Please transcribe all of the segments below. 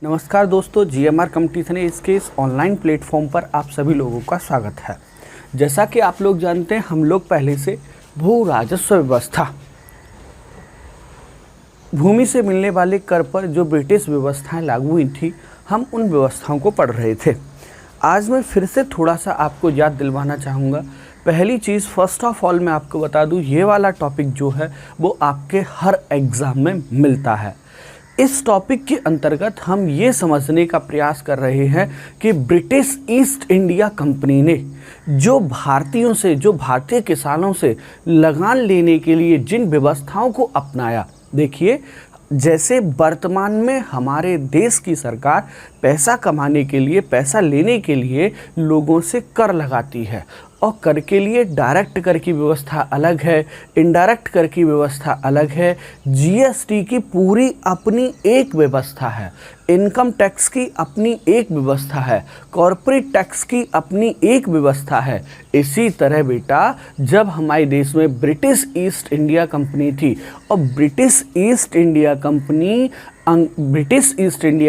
नमस्कार दोस्तों, GMR competition इसके इस ऑनलाइन प्लेटफॉर्म पर आप सभी लोगों का स्वागत है। जैसा कि आप लोग जानते हैं, हम लोग पहले से भू राजस्व व्यवस्था, भूमि से मिलने वाले कर पर जो ब्रिटिश व्यवस्थाएं लागू हुई थी, हम उन व्यवस्थाओं को पढ़ रहे थे। आज मैं फिर से थोड़ा सा आपको याद दिलवाना चाहूँगा। पहली चीज़, फर्स्ट ऑफ ऑल मैं आपको बता दूँ, ये वाला टॉपिक जो है वो आपके हर एग्ज़ाम में मिलता है। इस टॉपिक के अंतर्गत हम ये समझने का प्रयास कर रहे हैं कि ब्रिटिश ईस्ट इंडिया कंपनी ने जो भारतीयों से, जो भारतीय किसानों से लगान लेने के लिए जिन व्यवस्थाओं को अपनाया। देखिए, जैसे वर्तमान में हमारे देश की सरकार पैसा कमाने के लिए, पैसा लेने के लिए लोगों से कर लगाती है, और कर के लिए डायरेक्ट कर की व्यवस्था अलग है, इनडायरेक्ट कर की व्यवस्था अलग है, जीएसटी की पूरी अपनी एक व्यवस्था है, इनकम टैक्स की अपनी एक व्यवस्था है, कॉर्पोरेट टैक्स की अपनी एक व्यवस्था है। इसी तरह बेटा, जब हमारे देश में ब्रिटिश ईस्ट इंडिया कंपनी थी, और ब्रिटिश ईस्ट इंडिया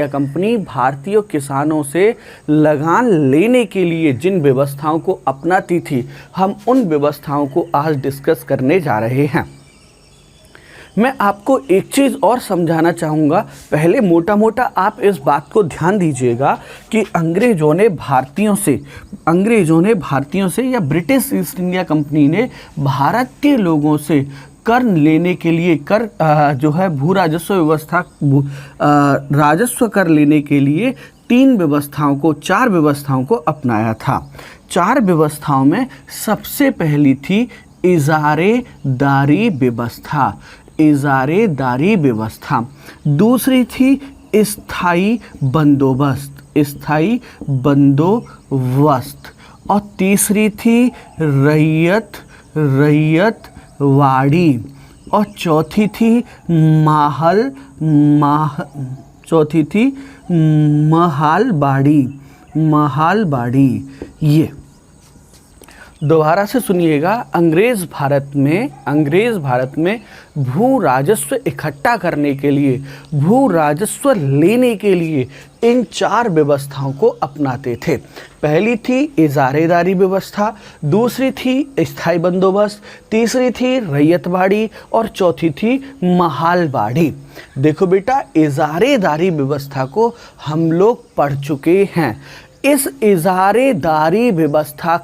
कंपनी भारतीय किसानों से लगान लेने के लिए जिन व्यवस्थाओं को अपनाती थी, हम उन व्यवस्थाओं को आज डिस्कस करने जा रहे हैं। मैं आपको एक चीज़ और समझाना चाहूँगा। पहले मोटा मोटा आप इस बात को ध्यान दीजिएगा कि अंग्रेज़ों ने भारतीयों से या ब्रिटिश ईस्ट इंडिया कंपनी ने भारत के लोगों से कर लेने के लिए, जो है भू राजस्व व्यवस्था, राजस्व कर लेने के लिए चार व्यवस्थाओं को अपनाया था। चार व्यवस्थाओं में सबसे पहली थी इजारेदारी व्यवस्था, दूसरी थी स्थायी बंदोबस्त, और तीसरी थी रैयतवाड़ी, और चौथी थी महालबाड़ी। ये दोबारा से सुनिएगा। अंग्रेज़ भारत में भू राजस्व इकट्ठा करने के लिए, भू राजस्व लेने के लिए इन चार व्यवस्थाओं को अपनाते थे। पहली थी इजारेदारी व्यवस्था, दूसरी थी स्थायी बंदोबस्त, तीसरी थी रैयतवाड़ी, और चौथी थी महालबाड़ी। देखो बेटा, इजारेदारी व्यवस्था को हम लोग पढ़ चुके हैं। इस इजारेदारी व्यवस्था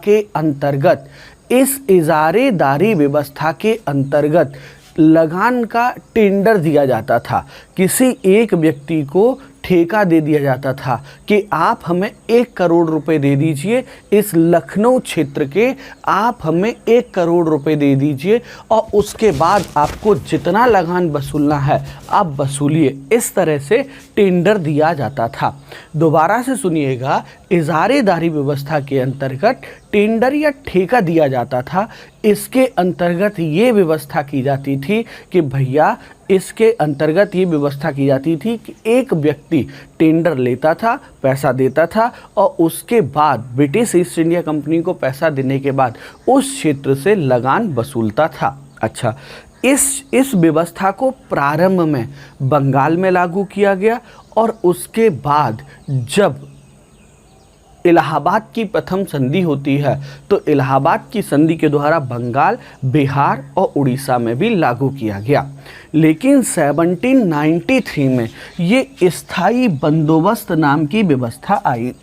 के अंतर्गत लगान का टेंडर दिया जाता था। किसी एक व्यक्ति को ठेका दे दिया जाता था कि आप हमें 1 करोड़ रुपए दे दीजिए, इस लखनऊ क्षेत्र के आप हमें 1 करोड़ रुपए दे दीजिए, और उसके बाद आपको जितना लगान वसूलना है आप वसूलिए। इस तरह से टेंडर दिया जाता था। दोबारा से सुनिएगा, इजारेदारी व्यवस्था के अंतर्गत टेंडर या ठेका दिया जाता था। इसके अंतर्गत ये व्यवस्था की जाती थी कि भैया, कि एक व्यक्ति टेंडर लेता था, पैसा देता था, और उसके बाद ब्रिटिश ईस्ट इंडिया कंपनी को पैसा देने के बाद उस क्षेत्र से लगान वसूलता था। अच्छा, इस व्यवस्था को प्रारंभ में बंगाल में लागू किया गया, और उसके बाद जब इलाहाबाद की प्रथम संधि होती है, तो इलाहाबाद की संधि के द्वारा बंगाल, बिहार और उड़ीसा में भी लागू किया गया। लेकिन 1793 में ये स्थायी बंदोबस्त नाम की व्यवस्था आई।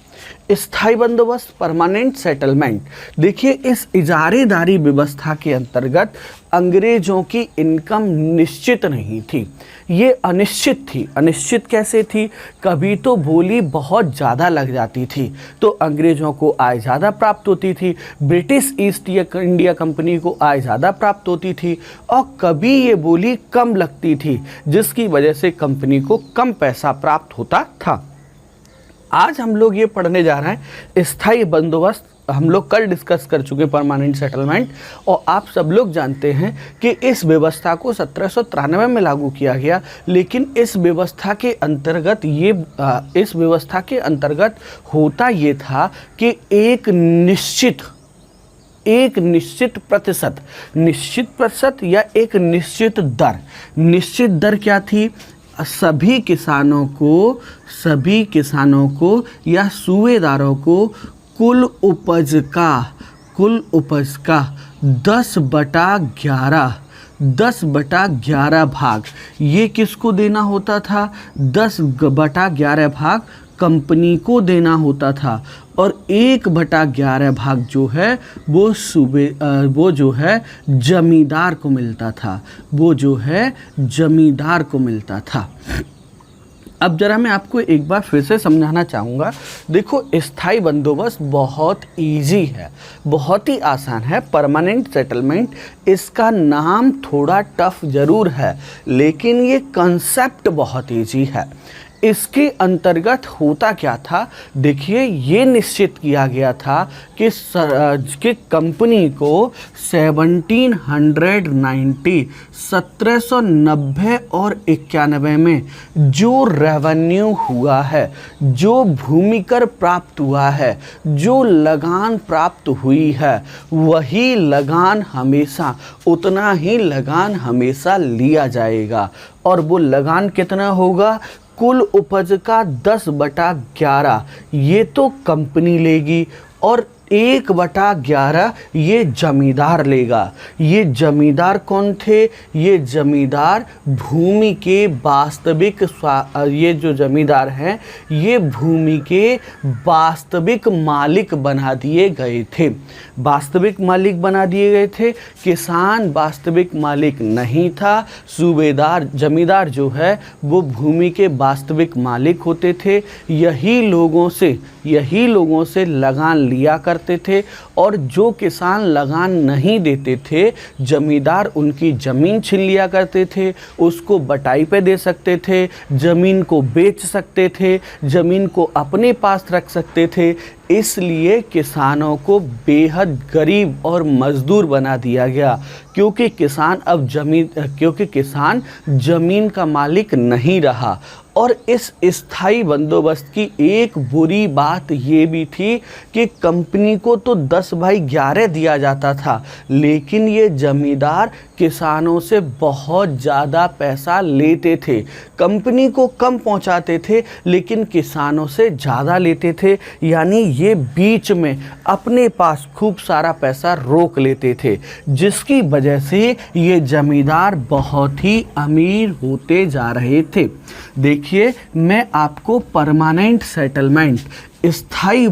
स्थायी बंदोबस्त, परमानेंट सेटलमेंट। देखिए, इस इजारेदारी व्यवस्था के अंतर्गत अंग्रेजों की इनकम निश्चित नहीं थी, ये अनिश्चित थी। अनिश्चित कैसे थी? कभी तो बोली बहुत ज़्यादा लग जाती थी तो अंग्रेजों को आय ज़्यादा प्राप्त होती थी, ब्रिटिश ईस्ट इंडिया कंपनी को आय ज़्यादा प्राप्त होती थी, और कभी ये बोली कम लगती थी, जिसकी वजह से कंपनी को कम पैसा प्राप्त होता था। आज हम लोग ये पढ़ने जा रहे हैं स्थायी बंदोबस्त। हम लोग कल डिस्कस कर चुके परमानेंट सेटलमेंट, और आप सब लोग जानते हैं कि इस व्यवस्था को 1793 में लागू किया गया। लेकिन इस व्यवस्था के अंतर्गत होता ये था कि एक निश्चित प्रतिशत या एक निश्चित दर क्या थी? सभी किसानों को या सूबेदारों को कुल उपज का 10/11 भाग ये किसको देना होता था? 10/11 भाग कंपनी को देना होता था और 1/11 भाग जो है वो जो है जमींदार को मिलता था। अब जरा मैं आपको एक बार फिर से समझाना चाहूँगा। देखो, स्थायी बंदोबस्त बहुत इजी है, बहुत ही आसान है। परमानेंट सेटलमेंट, इसका नाम थोड़ा टफ ज़रूर है, लेकिन ये कंसेप्ट बहुत इजी है। इसके अंतर्गत होता क्या था? देखिए, ये निश्चित किया गया था कि कंपनी को 1790 और 91 में जो रेवेन्यू हुआ है, जो भूमिकर प्राप्त हुआ है, जो लगान प्राप्त हुई है, वही लगान हमेशा, उतना ही लगान हमेशा लिया जाएगा। और वो लगान कितना होगा? कुल उपज का 10/11 ये तो कंपनी लेगी और 1/11 ये जमींदार लेगा। ये जमींदार कौन थे? ये जमींदार भूमि के वास्तविक ये जो जमींदार हैं, ये भूमि के वास्तविक मालिक बना दिए गए थे। वास्तविक मालिक बना दिए गए थे। किसान वास्तविक मालिक नहीं था। सूबेदार, जमींदार जो है वो भूमि के वास्तविक मालिक होते थे। यही लोगों से लगान लिया करते थे और जो किसान लगान नहीं देते थे, जमींदार उनकी ज़मीन छीन लिया करते थे, उसको बटाई पे दे सकते थे, ज़मीन को बेच सकते थे, ज़मीन को अपने पास रख सकते थे। इसलिए किसानों को बेहद गरीब और मज़दूर बना दिया गया, क्योंकि किसान ज़मीन का मालिक नहीं रहा। और इस स्थायी बंदोबस्त की एक बुरी बात ये भी थी कि कंपनी को तो 10/11 दिया जाता था, लेकिन ये जमींदार किसानों से बहुत ज़्यादा पैसा लेते थे। कंपनी को कम पहुंचाते थे, लेकिन किसानों से ज़्यादा लेते थे। यानी ये बीच में अपने पास खूब सारा पैसा रोक लेते थे, जिसकी वजह से ये जमींदार बहुत ही अमीर होते जा रहे थे। देखिए, मैं आपको परमानेंट सेटलमेंट, स्थायी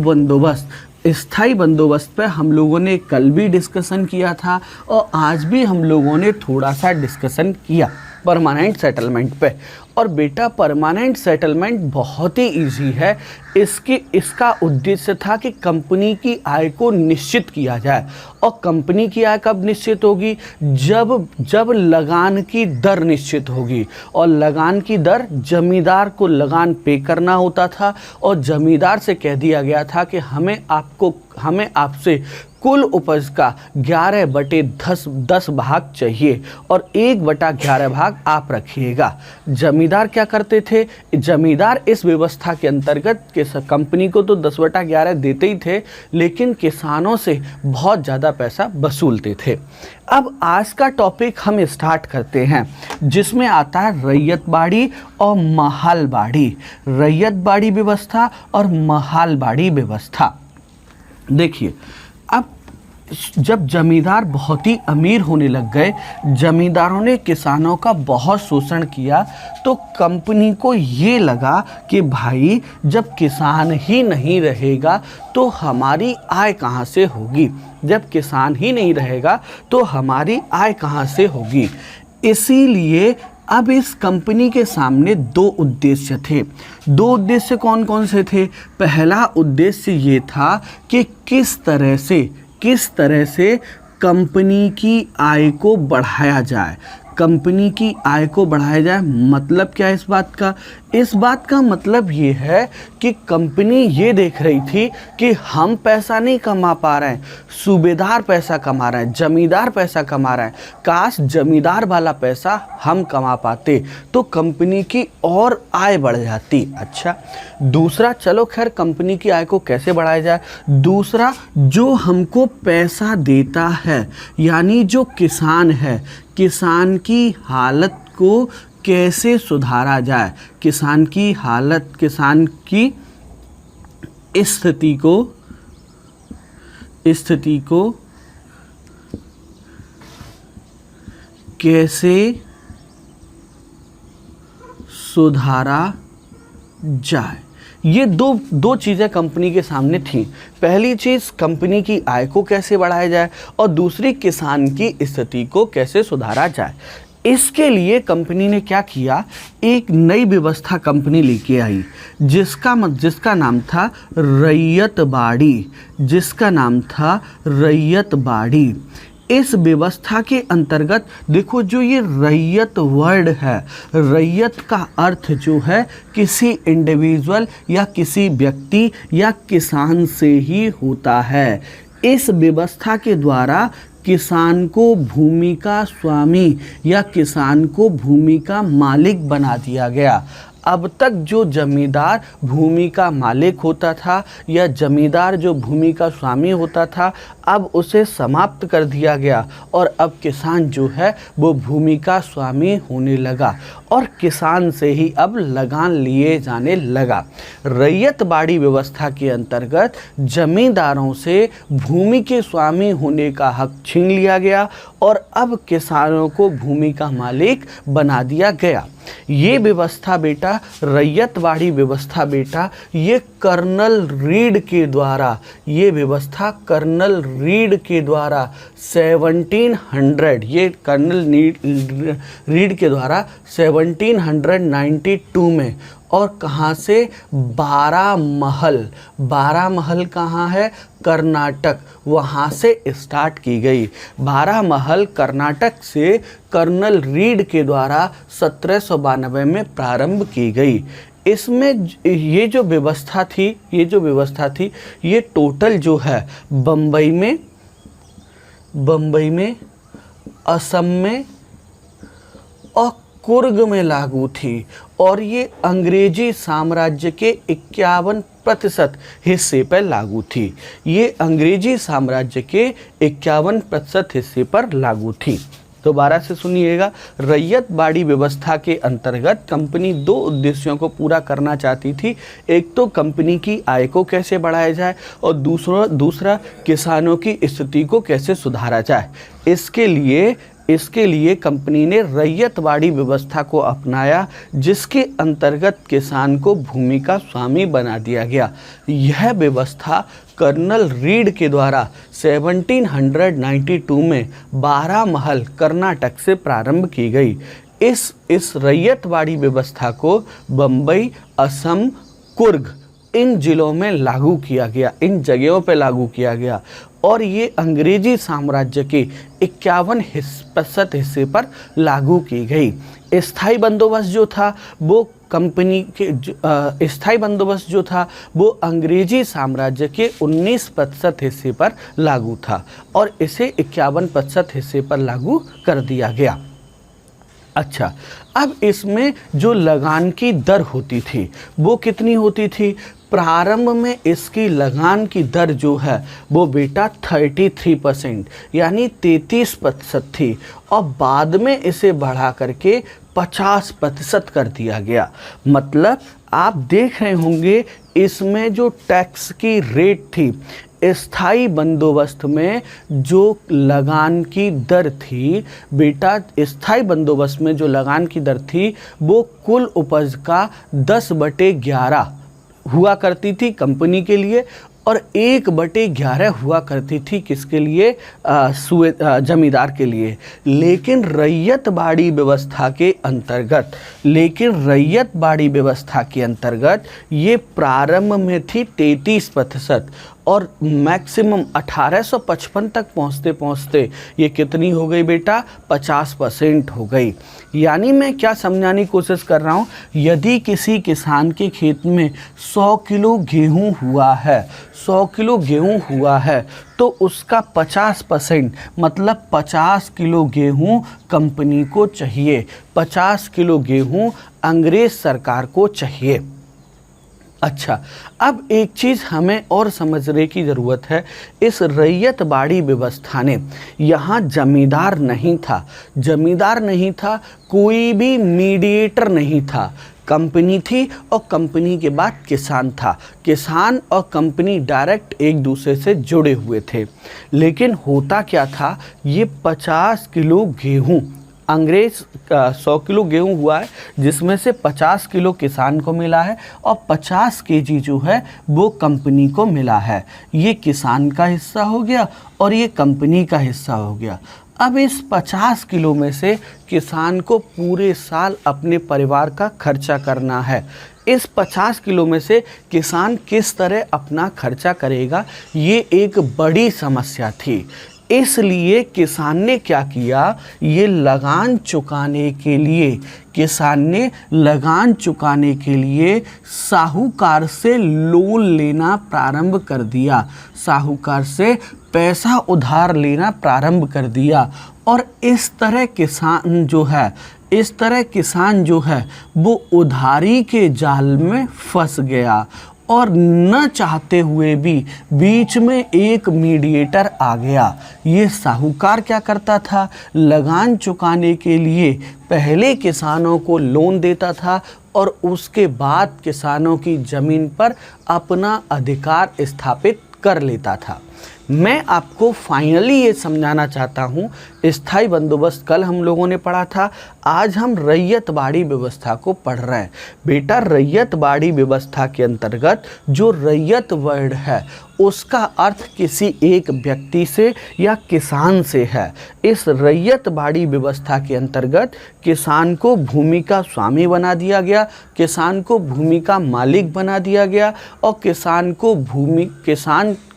बंदोबस्त पे हम लोगों ने कल भी डिस्कशन किया था और आज भी हम लोगों ने थोड़ा सा डिस्कशन किया परमानेंट सेटलमेंट पे। और बेटा, परमानेंट सेटलमेंट बहुत ही इजी है। इसका उद्देश्य था कि कंपनी की आय को निश्चित किया जाए। और कंपनी की आय कब निश्चित होगी? जब लगान की दर निश्चित होगी। और लगान की दर, जमींदार को लगान पे करना होता था और जमींदार से कह दिया गया था कि हमें आपसे कुल उपज का 11/10 भाग चाहिए और 1/11 भाग आप रखिएगा। जमींदार क्या करते थे? जमींदार इस व्यवस्था के अंतर्गत कंपनी को तो 10/11 देते ही थे, लेकिन किसानों से बहुत ज़्यादा पैसा वसूलते थे। अब आज का टॉपिक हम स्टार्ट करते हैं, जिसमें आता है रैयतबाड़ी और महालबाड़ी। रैयतबाड़ी व्यवस्था और महालबाड़ी व्यवस्था। देखिए, अब जब जमींदार बहुत ही अमीर होने लग गए, जमींदारों ने किसानों का बहुत शोषण किया, तो कंपनी को ये लगा कि भाई, जब किसान ही नहीं रहेगा तो हमारी आय कहाँ से होगी? जब किसान ही नहीं रहेगा तो हमारी आय कहाँ से होगी? इसीलिए अब इस कंपनी के सामने 2 उद्देश्य थे। 2 उद्देश्य कौन कौन से थे? पहला उद्देश्य ये था कि किस तरह से कंपनी की आय को बढ़ाया जाए। कंपनी की आय को बढ़ाया जाए मतलब क्या है इस बात का? इस बात का मतलब ये है कि कंपनी ये देख रही थी कि हम पैसा नहीं कमा पा रहे हैं, सूबेदार पैसा कमा रहे हैं, जमींदार पैसा कमा रहे हैं, काश जमींदार वाला पैसा हम कमा पाते तो कंपनी की और आय बढ़ जाती। अच्छा, दूसरा, चलो खैर कंपनी की आय को कैसे बढ़ाया जाए? दूसरा, जो हमको पैसा देता है, यानी जो किसान है, किसान की हालत को कैसे सुधारा जाए, किसान की हालत, किसान की स्थिति को कैसे सुधारा जाए। ये दो चीज़ें कंपनी के सामने थी। पहली चीज़ कंपनी की आय को कैसे बढ़ाया जाए और दूसरी किसान की स्थिति को कैसे सुधारा जाए। इसके लिए कंपनी ने क्या किया, एक नई व्यवस्था कंपनी लेके आई जिसका नाम था रैयत बाड़ी। इस व्यवस्था के अंतर्गत देखो, जो ये रैयत वर्ड है, रैयत का अर्थ जो है किसी इंडिविजुअल या किसी व्यक्ति या किसान से ही होता है। इस व्यवस्था के द्वारा किसान को भूमि का स्वामी या किसान को भूमि का मालिक बना दिया गया। अब तक जो जमींदार भूमि का मालिक होता था या जमींदार जो भूमि का स्वामी होता था, अब उसे समाप्त कर दिया गया और अब किसान जो है वो भूमि का स्वामी होने लगा और किसान से ही अब लगान लिए जाने लगा। रैयत बाड़ी व्यवस्था के अंतर्गत जमींदारों से भूमि के स्वामी होने का हक छीन लिया गया और अब किसानों को भूमि का मालिक बना दिया गया। ये व्यवस्था बेटा, रैयत बाड़ी व्यवस्था बेटा, ये कर्नल रीड के द्वारा, ये व्यवस्था कर्नल रीड के द्वारा 1700, ये कर्नल रीड के द्वारा 1792 में, और कहाँ से, बारामहल कहाँ है, कर्नाटक, वहाँ से स्टार्ट की गई। बारामहल कर्नाटक से कर्नल रीड के द्वारा 1792 में प्रारंभ की गई। इसमें ये जो व्यवस्था थी, ये टोटल जो है बम्बई में, असम में और कुर्ग में लागू थी और ये अंग्रेजी साम्राज्य के 51% हिस्से पर लागू थी। ये अंग्रेजी साम्राज्य के 51% हिस्से पर लागू थी। दोबारा से सुनिएगा, रैयत बाड़ी व्यवस्था के अंतर्गत कंपनी दो उद्देश्यों को पूरा करना चाहती थी। एक तो कंपनी की आय को कैसे बढ़ाया जाए और दूसरा किसानों की स्थिति को कैसे सुधारा जाए। इसके लिए कंपनी ने रैयत बाड़ी व्यवस्था को अपनाया, जिसके अंतर्गत किसान को भूमि का स्वामी बना दिया गया। यह व्यवस्था कर्नल रीड के द्वारा 1792 में बारामहल कर्नाटक से प्रारंभ की गई। इस रैयत बाड़ी व्यवस्था को बम्बई, असम, कुर्ग इन जिलों में लागू किया गया, इन जगहों पर लागू किया गया और ये अंग्रेजी साम्राज्य के 51% हिस्से पर लागू की गई। स्थायी बंदोबस्त जो था वो वो अंग्रेजी साम्राज्य के 19% हिस्से पर लागू था और इसे 51% हिस्से पर लागू कर दिया गया। अच्छा, अब इसमें जो लगान की दर होती थी वो कितनी होती थी? प्रारंभ में इसकी लगान की दर जो है वो बेटा 33% यानी 33% थी और बाद में इसे बढ़ा करके 50% कर दिया गया। मतलब आप देख रहे होंगे इसमें जो टैक्स की रेट थी, स्थायी बंदोबस्त में जो लगान की दर थी बेटा, स्थायी बंदोबस्त में जो लगान की दर थी वो कुल उपज का 10/11 हुआ करती थी कंपनी के लिए और 1/11 हुआ करती थी किसके लिए? जमींदार के लिए। लेकिन रैयत बाड़ी व्यवस्था के अंतर्गत ये प्रारंभ में थी 33% और मैक्सिमम 1855 तक पहुँचते ये कितनी हो गई बेटा? 50% हो गई। यानी मैं क्या समझाने की कोशिश कर रहा हूँ, यदि किसी किसान के खेत में 100 किलो गेहूँ हुआ है, 100 किलो गेहूँ हुआ है तो उसका 50% मतलब 50 किलो गेहूँ कंपनी को चाहिए, 50 किलो गेहूँ अंग्रेज सरकार को चाहिए। अच्छा, अब एक चीज़ हमें और समझने की ज़रूरत है। इस रैयतबाड़ी व्यवस्था ने, यहाँ जमींदार नहीं था, जमींदार नहीं था, कोई भी मीडिएटर नहीं था। कंपनी थी और कंपनी के बाद किसान था। किसान और कंपनी डायरेक्ट एक दूसरे से जुड़े हुए थे। लेकिन होता क्या था, ये 50 किलो गेहूँ, अंग्रेज 100 किलो गेहूं हुआ है, जिसमें से 50 किलो किसान को मिला है और 50 केजी जो है वो कंपनी को मिला है। ये किसान का हिस्सा हो गया और ये कंपनी का हिस्सा हो गया। अब इस 50 किलो में से किसान को पूरे साल अपने परिवार का खर्चा करना है। इस 50 किलो में से किसान किस तरह अपना खर्चा करेगा, ये एक बड़ी समस्या थी। इसलिए किसान ने क्या किया, ये लगान चुकाने के लिए, किसान ने लगान चुकाने के लिए साहूकार से लोन लेना प्रारंभ कर दिया, साहूकार से पैसा उधार लेना प्रारंभ कर दिया। और इस तरह किसान जो है वो उधारी के जाल में फंस गया। और न चाहते हुए भी बीच में एक मीडिएटर आ गया। ये साहूकार क्या करता था, लगान चुकाने के लिए पहले किसानों को लोन देता था और उसके बाद किसानों की ज़मीन पर अपना अधिकार स्थापित कर लेता था। मैं आपको फाइनली ये समझाना चाहता हूँ, स्थायी बंदोबस्त कल हम लोगों ने पढ़ा था, आज हम रैयतबाड़ी व्यवस्था को पढ़ रहे हैं। बेटा, रैयतबाड़ी व्यवस्था के अंतर्गत जो रैयत वर्ड है उसका अर्थ किसी एक व्यक्ति से या किसान से है। इस रैयतबाड़ी व्यवस्था के अंतर्गत किसान को भूमि का स्वामी बना दिया गया, किसान को भूमि का मालिक बना दिया गया और किसान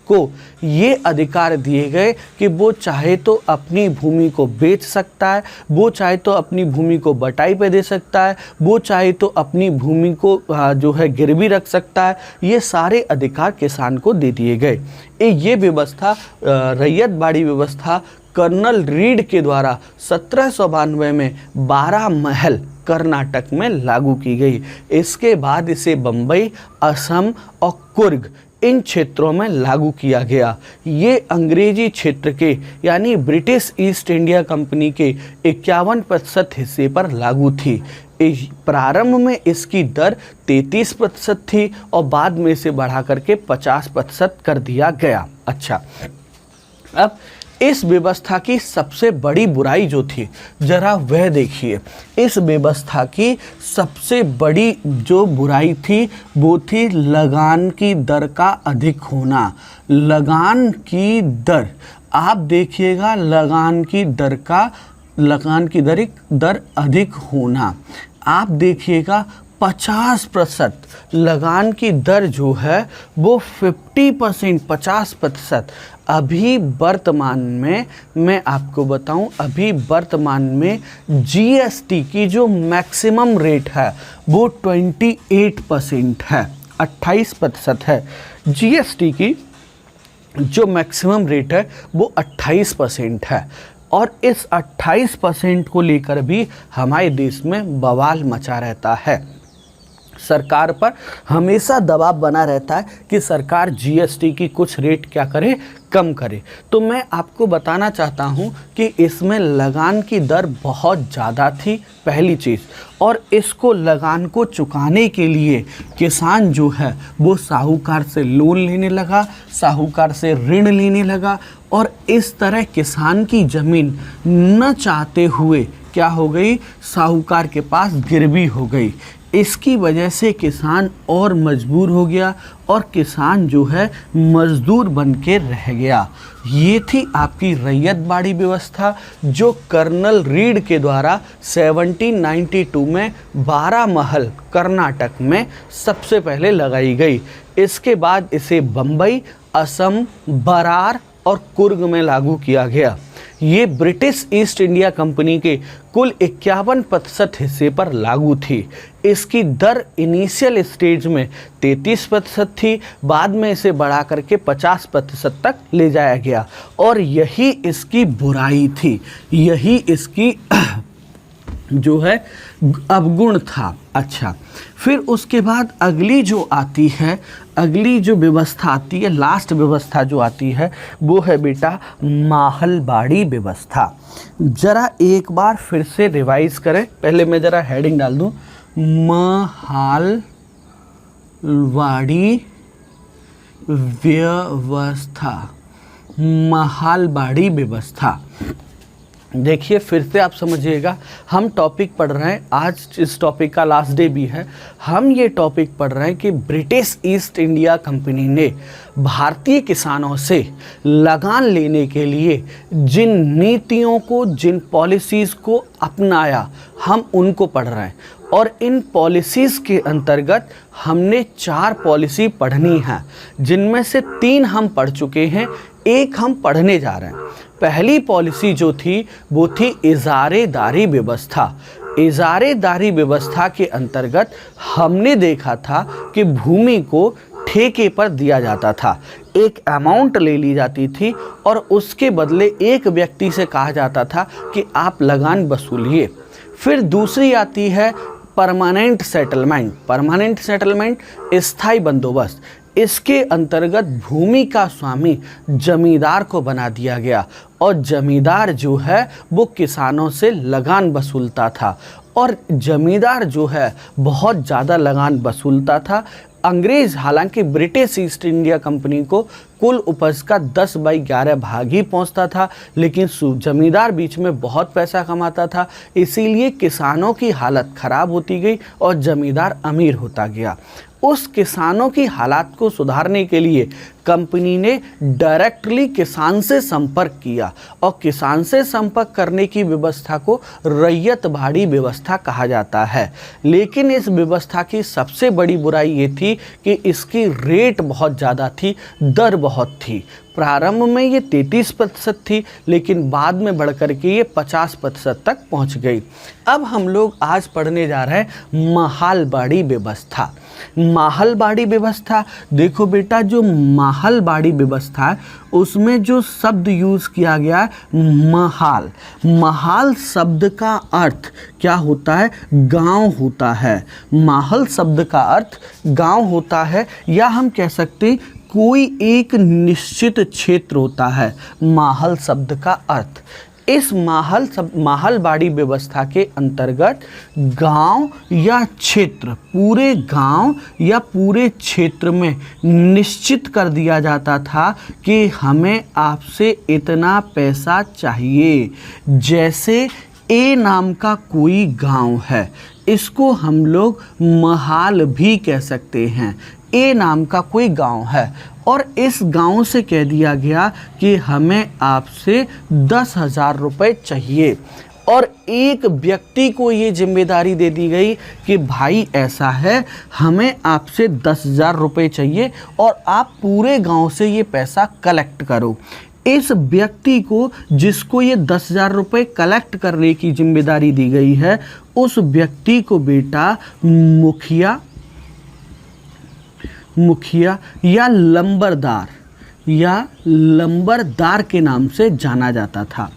को ये अधिकार दिए गए कि वो चाहे तो अपनी भूमि को बेच सकता है, वो चाहे तो अपनी भूमि को बटाई पे दे सकता है, वो चाहे तो अपनी भूमि को जो है गिरवी रख सकता है। ये सारे अधिकार किसान को दे दिए गए। ये व्यवस्था, रैयतबाड़ी व्यवस्था, कर्नल रीड के द्वारा 1792 में 12 महल कर्नाटक में लागू की गई। इसके बाद इसे बम्बई, असम और कुर्ग इन क्षेत्रों में लागू किया गया। ये अंग्रेजी क्षेत्र के यानी ब्रिटिश ईस्ट इंडिया कंपनी के 51% हिस्से पर लागू थी। प्रारंभ में इसकी दर 33% थी और बाद में इसे बढ़ा करके 50% कर दिया गया। अच्छा, अब इस व्यवस्था की सबसे बड़ी बुराई जो थी, जरा वह देखिए। इस व्यवस्था की सबसे बड़ी जो बुराई थी वो थी लगान की दर का अधिक होना। लगान की दर, आप देखिएगा, लगान की दर अधिक होना। आप देखिएगा 50%, लगान की दर जो है वो 50%। अभी वर्तमान में मैं आपको बताऊं, अभी वर्तमान में जीएसटी की जो मैक्सिमम रेट है वो 28% है, 28% है। जीएसटी की जो मैक्सिमम रेट है वो 28% है। और इस 28% को लेकर भी हमारे देश में बवाल मचा रहता है। सरकार पर हमेशा दबाव बना रहता है कि सरकार जीएसटी की कुछ रेट क्या करे, कम करे। तो मैं आपको बताना चाहता हूं कि इसमें लगान की दर बहुत ज़्यादा थी, पहली चीज़। और इसको लगान को चुकाने के लिए किसान जो है वो साहूकार से लोन लेने लगा, साहूकार से ऋण लेने लगा और इस तरह किसान की ज़मीन न चाहते हुए क्या हो गई, साहूकार के पास गिरवी हो गई। इसकी वजह से किसान और मजबूर हो गया और किसान जो है मजदूर बन के रह गया। ये थी आपकी रैयतबाड़ी व्यवस्था जो कर्नल रीड के द्वारा 1792 में 12 महल कर्नाटक में सबसे पहले लगाई गई। इसके बाद इसे बम्बई, असम, बरार और कुर्ग में लागू किया गया। ये ब्रिटिश ईस्ट इंडिया कंपनी के कुल 51% हिस्से पर लागू थी। इसकी दर इनिशियल स्टेज में 33% थी, बाद में इसे बढ़ा करके 50% तक ले जाया गया। और यही इसकी बुराई थी, यही इसकी जो है अवगुण था। अच्छा, फिर उसके बाद अगली जो आती है, अगली जो व्यवस्था आती है, लास्ट व्यवस्था जो आती है वो है बेटा माहलबाड़ी व्यवस्था। जरा एक बार फिर से रिवाइज करें, पहले मैं जरा हेडिंग डाल दूं, माहलबाड़ी व्यवस्था, माहलबाड़ी व्यवस्था। देखिए फिर से आप समझिएगा, हम टॉपिक पढ़ रहे हैं, आज इस टॉपिक का लास्ट डे भी है। हम ये टॉपिक पढ़ रहे हैं कि ब्रिटिश ईस्ट इंडिया कंपनी ने भारतीय किसानों से लगान लेने के लिए जिन नीतियों को, जिन पॉलिसीज़ को अपनाया, हम उनको पढ़ रहे हैं। और इन पॉलिसीज़ के अंतर्गत हमने 4 पॉलिसी पढ़नी है, जिनमें से 3 हम पढ़ चुके हैं, एक हम पढ़ने जा रहे हैं। पहली पॉलिसी जो थी वो थी इजारेदारी व्यवस्था। इजारेदारी व्यवस्था के अंतर्गत हमने देखा था कि भूमि को ठेके पर दिया जाता था, एक अमाउंट ले ली जाती थी और उसके बदले एक व्यक्ति से कहा जाता था कि आप लगान वसूलिए। फिर दूसरी आती है परमानेंट सेटलमेंट। परमानेंट सेटलमेंट स्थायी बंदोबस्त। इसके अंतर्गत भूमि का स्वामी जमींदार को बना दिया गया और जमींदार जो है वो किसानों से लगान वसूलता था और जमींदार जो है बहुत ज़्यादा लगान वसूलता था। अंग्रेज़ हालांकि ब्रिटिश ईस्ट इंडिया कंपनी को कुल उपज का 10/11 भाग ही पहुंचता था, लेकिन जमींदार बीच में बहुत पैसा कमाता था, इसीलिए किसानों की हालत ख़राब होती गई और जमींदार अमीर होता गया। उस किसानों की हालात को सुधारने के लिए कंपनी ने डायरेक्टली किसान से संपर्क किया और किसान से संपर्क करने की व्यवस्था को रैयतबाड़ी व्यवस्था कहा जाता है। लेकिन इस व्यवस्था की सबसे बड़ी बुराई ये थी कि इसकी रेट बहुत ज़्यादा थी, दर बहुत थी। प्रारंभ में ये 33% थी, लेकिन बाद में बढ़कर के ये 50% तक पहुंच गई। अब हम लोग आज पढ़ने जा रहे हैं माहलबाड़ी व्यवस्था। माहलबाड़ी व्यवस्था, देखो बेटा, जो माहलबाड़ी व्यवस्था है उसमें जो शब्द यूज़ किया गया है महाल। महाल शब्द का अर्थ क्या होता है? गांव होता है। माहल शब्द का अर्थ गांव होता है, या हम कह सकते हैं कोई एक निश्चित क्षेत्र होता है माहल शब्द का अर्थ। इस माहलबाड़ी व्यवस्था के अंतर्गत गांव या क्षेत्र, पूरे गांव या पूरे क्षेत्र में निश्चित कर दिया जाता था कि हमें आपसे इतना पैसा चाहिए। जैसे ए नाम का कोई गांव है, इसको हम लोग महाल भी कह सकते हैं। ए नाम का कोई गांव है और इस गांव से कह दिया गया कि हमें आपसे 10,000 रुपये चाहिए और एक व्यक्ति को ये जिम्मेदारी दे दी गई कि भाई ऐसा है, हमें आपसे 10,000 रुपये चाहिए और आप पूरे गांव से ये पैसा कलेक्ट करो। इस व्यक्ति को, जिसको ये 10,000 रुपये कलेक्ट करने की जिम्मेदारी दी गई है, उस व्यक्ति को बेटा मुखिया या लंबरदार के नाम से जाना जाता था।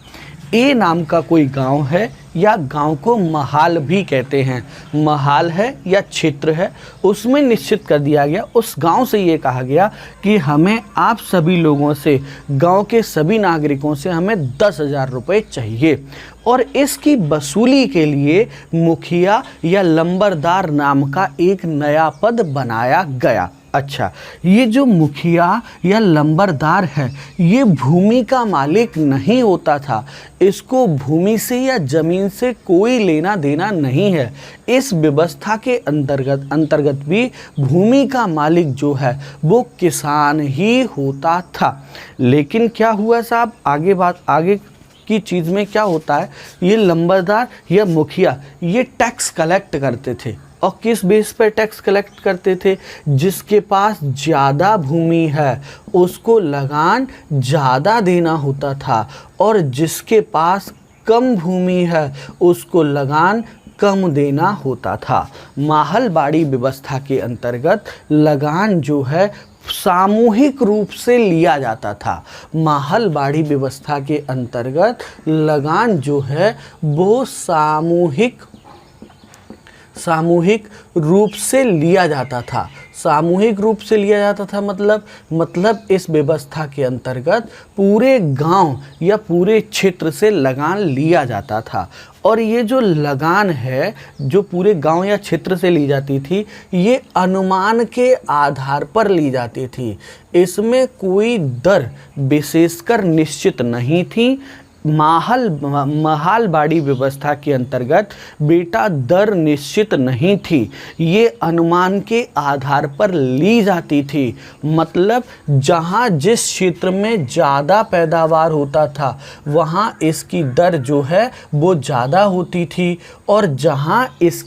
ए नाम का कोई गांव है या गांव को महाल भी कहते हैं, महाल है या क्षेत्र है, उसमें निश्चित कर दिया गया, उस गांव से ये कहा गया कि हमें आप सभी लोगों से, गांव के सभी नागरिकों से हमें 10,000 रुपये चाहिए और इसकी वसूली के लिए मुखिया या लंबरदार नाम का एक नया पद बनाया गया। अच्छा, ये जो मुखिया या लंबरदार है ये भूमि का मालिक नहीं होता था, इसको भूमि से या ज़मीन से कोई लेना देना नहीं है। इस व्यवस्था के अंतर्गत भी भूमि का मालिक जो है वो किसान ही होता था। लेकिन क्या हुआ साहब, आगे की चीज़ में क्या होता है, ये लंबरदार या मुखिया ये टैक्स कलेक्ट करते थे और किस बेस पर टैक्स कलेक्ट करते थे? जिसके पास ज़्यादा भूमि है उसको लगान ज़्यादा देना होता था और जिसके पास कम भूमि है उसको लगान कम देना होता था। महलबाड़ी व्यवस्था के अंतर्गत लगान जो है सामूहिक रूप से लिया जाता था। महलबाड़ी व्यवस्था के अंतर्गत लगान जो है वो सामूहिक रूप से लिया जाता था। सामूहिक रूप से लिया जाता था मतलब इस व्यवस्था के अंतर्गत पूरे गांव या पूरे क्षेत्र से लगान लिया जाता था। और ये जो लगान है जो पूरे गांव या क्षेत्र से ली जाती थी, ये अनुमान के आधार पर ली जाती थी। इसमें कोई दर विशेषकर निश्चित नहीं थी। महलबाड़ी व्यवस्था के अंतर्गत बेटा दर निश्चित नहीं थी, ये अनुमान के आधार पर ली जाती थी। मतलब जहाँ जिस क्षेत्र में ज़्यादा पैदावार होता था वहाँ इसकी दर जो है वो ज़्यादा होती थी, और जहाँ इस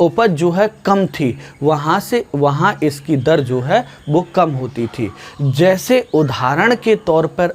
उपज जो है कम थी वहाँ इसकी दर जो है वो कम होती थी। जैसे उदाहरण के तौर पर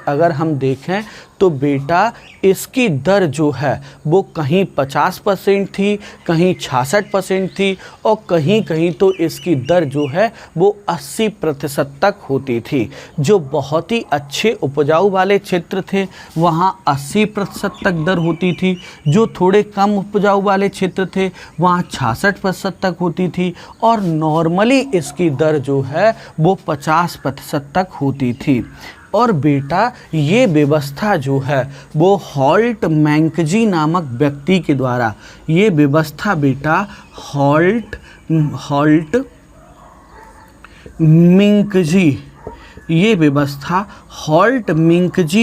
अगर हम देखें तो बेटा इसकी दर जो है वो कहीं 50% थी, कहीं 66% थी, और कहीं कहीं तो इसकी दर जो है वो 80% तक होती थी। जो बहुत ही अच्छे उपजाऊ वाले क्षेत्र थे वहाँ 80% तक दर होती थी। जो थोड़े कम उपजाऊ वाले क्षेत्र थे वहाँ 66% तक होती थी, और नॉर्मली इसकी दर जो है वो 50% तक होती थी। और बेटा ये व्यवस्था जो है वो हॉल्ट मैंकजी नामक व्यक्ति के द्वारा, ये व्यवस्था बेटा हॉल्ट मिंकजी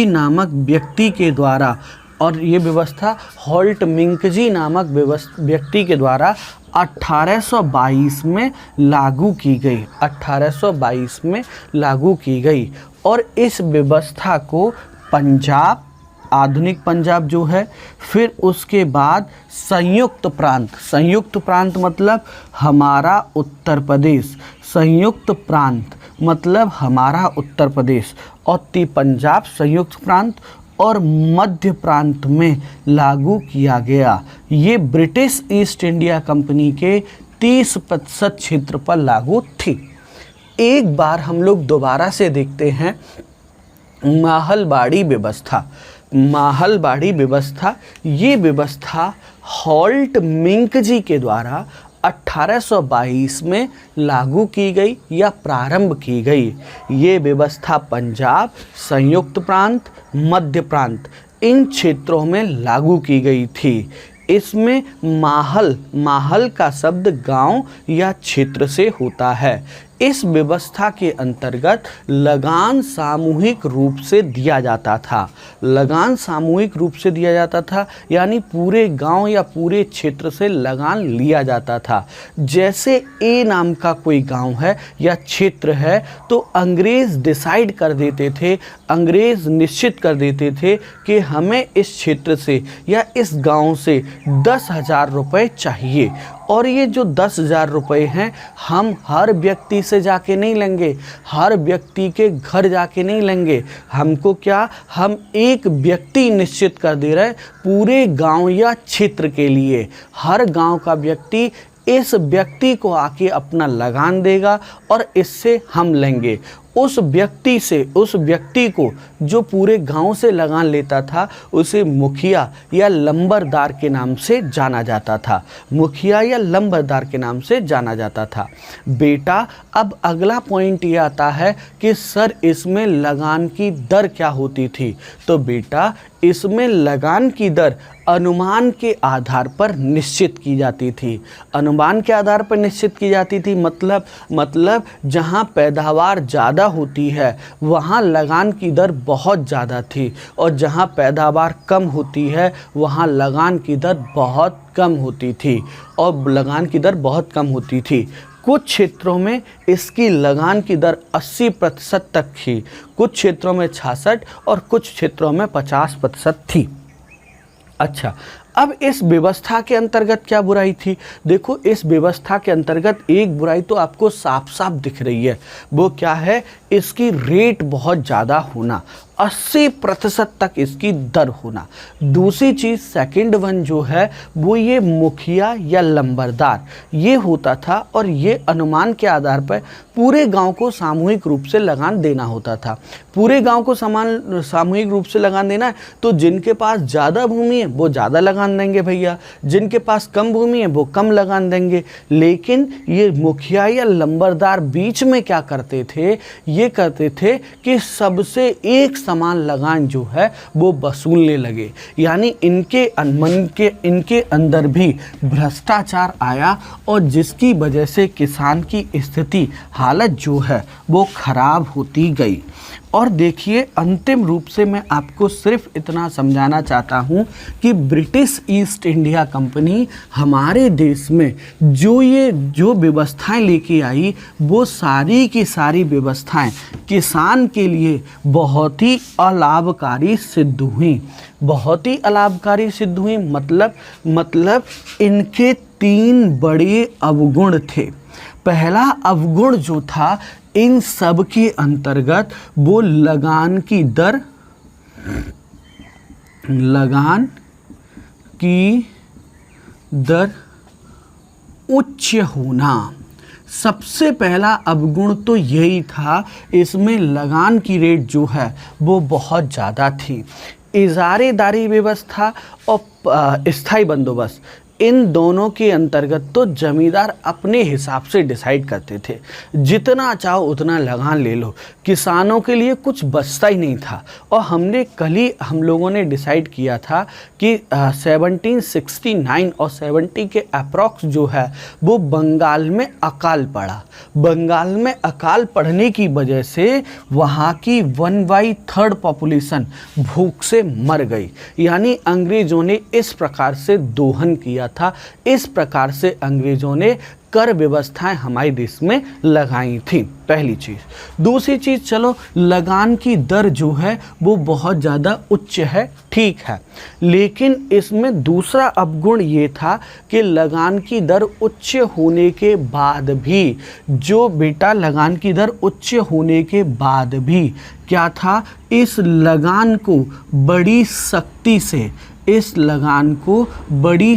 नामक व्यक्ति के द्वारा, और ये व्यवस्था हॉल्ट मिंकजी नामक व्यक्ति के द्वारा 1822 में लागू की गई। 1822 में लागू की गई। और इस व्यवस्था को पंजाब, आधुनिक पंजाब जो है, फिर उसके बाद संयुक्त प्रांत मतलब हमारा उत्तर प्रदेश, संयुक्त प्रांत मतलब हमारा उत्तर प्रदेश, और पंजाब संयुक्त प्रांत और मध्य प्रांत में लागू किया गया। ये ब्रिटिश ईस्ट इंडिया कंपनी के 30% क्षेत्र पर लागू थी। एक बार हम लोग दोबारा से देखते हैं महलबाड़ी व्यवस्था। ये व्यवस्था हॉल्ट मिंकजी के द्वारा 1822 में लागू की गई या प्रारंभ की गई। ये व्यवस्था पंजाब, संयुक्त प्रांत, मध्य प्रांत इन क्षेत्रों में लागू की गई थी। इसमें माहल का शब्द गांव या क्षेत्र से होता है। इस व्यवस्था के अंतर्गत लगान सामूहिक रूप से दिया जाता था। लगान सामूहिक रूप से दिया जाता था यानी पूरे गांव या पूरे क्षेत्र से लगान लिया जाता था। जैसे ए नाम का कोई गांव है या क्षेत्र है तो अंग्रेज़ डिसाइड कर देते थे, अंग्रेज़ निश्चित कर देते थे कि हमें इस क्षेत्र से या इस गांव से 10,000 रुपये चाहिए। और ये जो 10,000 रुपये हैं हम हर व्यक्ति से जाके नहीं लेंगे, हर व्यक्ति के घर जाके नहीं लेंगे। हमको क्या, हम एक व्यक्ति निश्चित कर दे रहे पूरे गांव या क्षेत्र के लिए। हर गांव का व्यक्ति इस व्यक्ति को आके अपना लगान देगा और इससे हम लेंगे। उस व्यक्ति को जो पूरे गांव से लगान लेता था उसे मुखिया या लंबरदार के नाम से जाना जाता था। मुखिया या लंबरदार के नाम से जाना जाता था। बेटा अब अगला पॉइंट ये आता है कि सर इसमें लगान की दर क्या होती थी। तो बेटा इसमें लगान की दर अनुमान के आधार पर निश्चित की जाती थी। अनुमान के आधार पर निश्चित की जाती थी मतलब जहाँ पैदावार ज़्यादा होती है वहाँ लगान की दर बहुत ज़्यादा थी, और जहाँ पैदावार कम होती है वहाँ लगान की दर बहुत कम होती थी और लगान की दर बहुत कम होती थी। कुछ क्षेत्रों में इसकी लगान की दर 80% तक थी, कुछ क्षेत्रों में 66 और कुछ क्षेत्रों में 50% थी। अच्छा, अब इस व्यवस्था के अंतर्गत क्या बुराई थी? देखो इस व्यवस्था के अंतर्गत एक बुराई तो आपको साफ साफ दिख रही है। वो क्या है? इसकी रेट बहुत ज़्यादा होना। 80% तक इसकी दर होना। दूसरी चीज़ सेकंड वन जो है वो ये मुखिया या लंबरदार ये होता था, और ये अनुमान के आधार पर पूरे गांव को सामूहिक रूप से लगान देना होता था। पूरे गांव को सामूहिक रूप से लगान देना है तो जिनके पास ज़्यादा भूमि है वो ज़्यादा लगान देंगे भैया, जिनके पास कम भूमि है वो कम लगान देंगे। लेकिन ये मुखिया या लंबरदार बीच में क्या करते थे, ये करते थे कि सबसे एक समान लगान जो है वो वसूलने लगे। यानी इनके अंदर भी भ्रष्टाचार आया, और जिसकी वजह से किसान की स्थिति हालत जो है वो खराब होती गई। और देखिए, अंतिम रूप से मैं आपको सिर्फ इतना समझाना चाहता हूँ कि ब्रिटिश ईस्ट इंडिया कंपनी हमारे देश में जो व्यवस्थाएं लेके आई वो सारी की सारी व्यवस्थाएं किसान के लिए बहुत ही अलाभकारी सिद्ध हुई। बहुत ही अलाभकारी सिद्ध हुई मतलब इनके 3 बड़े अवगुण थे। पहला अवगुण जो था इन सब के अंतर्गत वो लगान की दर उच्च होना। सबसे पहला अवगुण तो यही था, इसमें लगान की रेट जो है वो बहुत ज़्यादा थी। इजारेदारी व्यवस्था और स्थायी बंदोबस्त, इन दोनों के अंतर्गत तो जमींदार अपने हिसाब से डिसाइड करते थे, जितना चाहो उतना लगान ले लो, किसानों के लिए कुछ बचता ही नहीं था। और हम लोगों ने डिसाइड किया था कि 1769 और 70 के अप्रॉक्स जो है वो बंगाल में अकाल पड़ा। बंगाल में अकाल पड़ने की वजह से वहाँ की 1/3 पॉपुलेशन भूख से मर गई। यानी अंग्रेज़ों ने इस प्रकार से दोहन किया था, इस प्रकार से अंग्रेज़ों ने कर व्यवस्थाएं हमारे देश में लगाई थी, पहली चीज़। दूसरी चीज़, चलो लगान की दर जो है वो बहुत ज़्यादा उच्च है, ठीक है, लेकिन इसमें दूसरा अवगुण ये था कि लगान की दर उच्च होने के बाद भी लगान की दर उच्च होने के बाद भी क्या था, इस लगान को बड़ी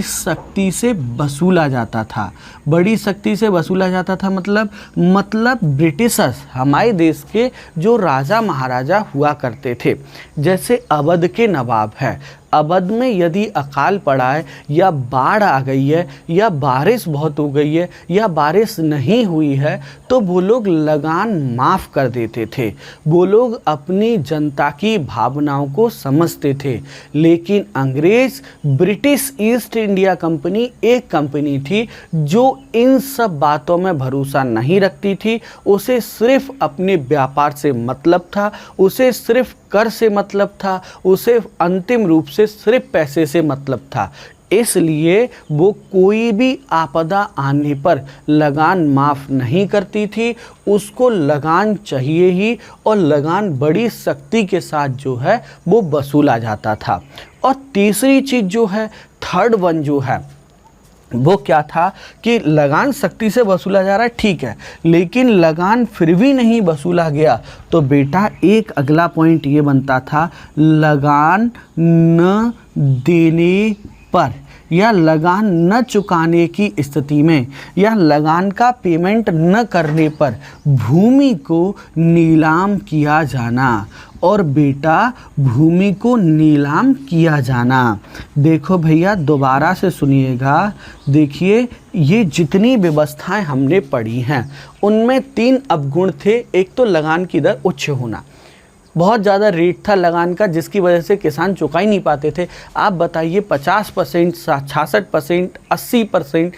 सख्ती से वसूला जाता था। बड़ी सख्ती से वसूला जाता था मतलब ब्रिटिशर्स, हमारे देश के जो राजा महाराजा हुआ करते थे, जैसे अवध के नवाब हैं, अवध में यदि अकाल पड़ा है या बाढ़ आ गई है या बारिश बहुत हो गई है या बारिश नहीं हुई है तो वो लोग लगान माफ़ कर देते थे। वो लोग अपनी जनता की भावनाओं को समझते थे। लेकिन अंग्रेज़, ब्रिटिश ईस्ट इंडिया कंपनी एक कंपनी थी जो इन सब बातों में भरोसा नहीं रखती थी। उसे सिर्फ अपने व्यापार से मतलब था, उसे सिर्फ कर से मतलब था, उसे अंतिम रूप से सिर्फ पैसे से मतलब था। इसलिए वो कोई भी आपदा आने पर लगान माफ़ नहीं करती थी, उसको लगान चाहिए ही, और लगान बड़ी सख्ती के साथ जो है वो वसूला जाता था। और तीसरी चीज़ जो है, थर्ड वन जो है वो क्या था कि लगान सख्ती से वसूला जा रहा है, ठीक है, लेकिन लगान फिर भी नहीं वसूला गया तो बेटा एक अगला पॉइंट ये बनता था, लगान न देने पर या लगान न चुकाने की स्थिति में या लगान का पेमेंट न करने पर भूमि को नीलाम किया जाना। और बेटा भूमि को नीलाम किया जाना, देखो भैया दोबारा से सुनिएगा, देखिए ये जितनी व्यवस्थाएं हमने पढ़ी हैं उनमें 3 अवगुण थे। एक तो लगान की दर उच्च होना, बहुत ज़्यादा रेट था लगान का जिसकी वजह से किसान चुका ही नहीं पाते थे। आप बताइए 50%, 66%, 80%,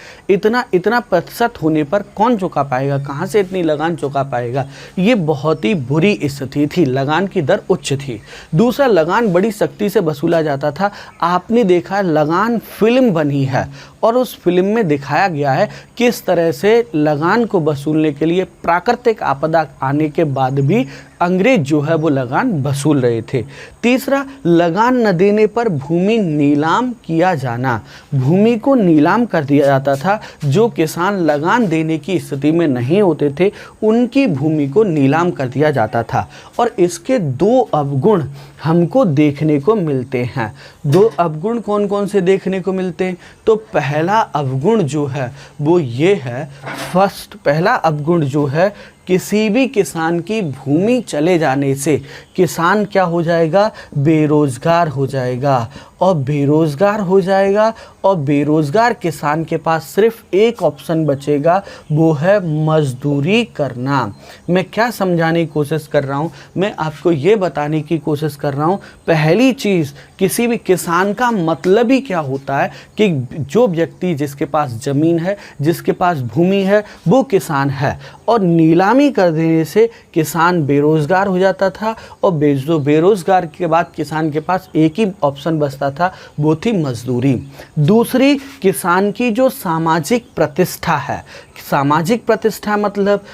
इतना प्रतिशत होने पर कौन चुका पाएगा, कहाँ से इतनी लगान चुका पाएगा। ये बहुत ही बुरी स्थिति थी, लगान की दर उच्च थी। दूसरा, लगान बड़ी सख्ती से वसूला जाता था। आपने देखा लगान फिल्म बनी है और उस फिल्म में दिखाया गया है किस तरह से लगान को वसूलने के लिए प्राकृतिक आपदा आने के बाद भी अंग्रेज जो है वो लगान वसूल रहे थे। तीसरा, लगान न देने पर भूमि नीलाम किया जाना। भूमि को नीलाम कर दिया जाता था। जो किसान लगान देने की स्थिति में नहीं होते थे उनकी भूमि को नीलाम कर दिया जाता था। और इसके दो अवगुण हमको देखने को मिलते हैं। दो अवगुण कौन कौन से देखने को मिलते हैं? तो पहला अवगुण जो है वो ये है, पहला अवगुण जो है, किसी भी किसान की भूमि चले जाने से किसान क्या हो जाएगा? बेरोजगार हो जाएगा। और बेरोजगार हो जाएगा और बेरोजगार किसान के पास सिर्फ एक ऑप्शन बचेगा, वो है मजदूरी करना। मैं क्या समझाने की कोशिश कर रहा हूँ? मैं आपको ये बताने की कोशिश कर रहा हूँ, पहली चीज़, किसी भी किसान का मतलब ही क्या होता है कि जो व्यक्ति जिसके पास ज़मीन है, जिसके पास भूमि है, वो किसान है। और नीलामी कर देने से किसान बेरोजगार हो जाता था और बेरोजगार के बाद किसान के पास एक ही ऑप्शन बचता था, वो थी मजदूरी। दूसरी, किसान की जो सामाजिक प्रतिष्ठा है। सामाजिक प्रतिष्ठा मतलब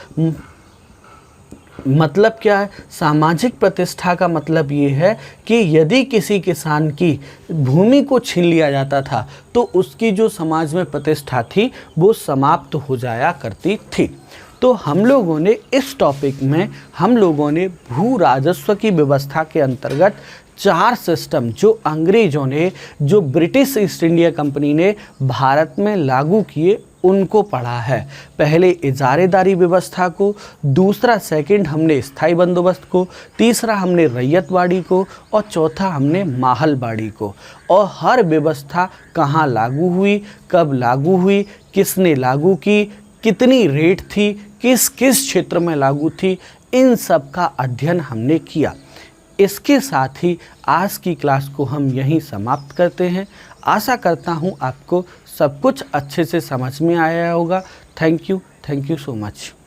क्या है? सामाजिक प्रतिष्ठा का मतलब ये है कि यदि किसी किसान की भूमि को छीन लिया जाता था तो उसकी जो समाज में प्रतिष्ठा थी वो समाप्त हो जाया करती थी। तो हम लोगों ने इस टॉपिक में भू राजस्व की व्यवस्था के अंतर्गत 4 सिस्टम जो अंग्रेजों ने, जो ब्रिटिश ईस्ट इंडिया कंपनी ने भारत में लागू किए, उनको पढ़ा है। पहले इजारेदारी व्यवस्था को, दूसरा सेकंड हमने स्थायी बंदोबस्त को, तीसरा हमने रैयतवाड़ी को और चौथा हमने माहलवाड़ी को। और हर व्यवस्था कहाँ लागू हुई, कब लागू हुई, किसने लागू की, कितनी रेट थी, किस किस क्षेत्र में लागू थी, इन सब का अध्ययन हमने किया। इसके साथ ही आज की क्लास को हम यहीं समाप्त करते हैं। आशा करता हूँ आपको सब कुछ अच्छे से समझ में आया होगा। Thank you so much.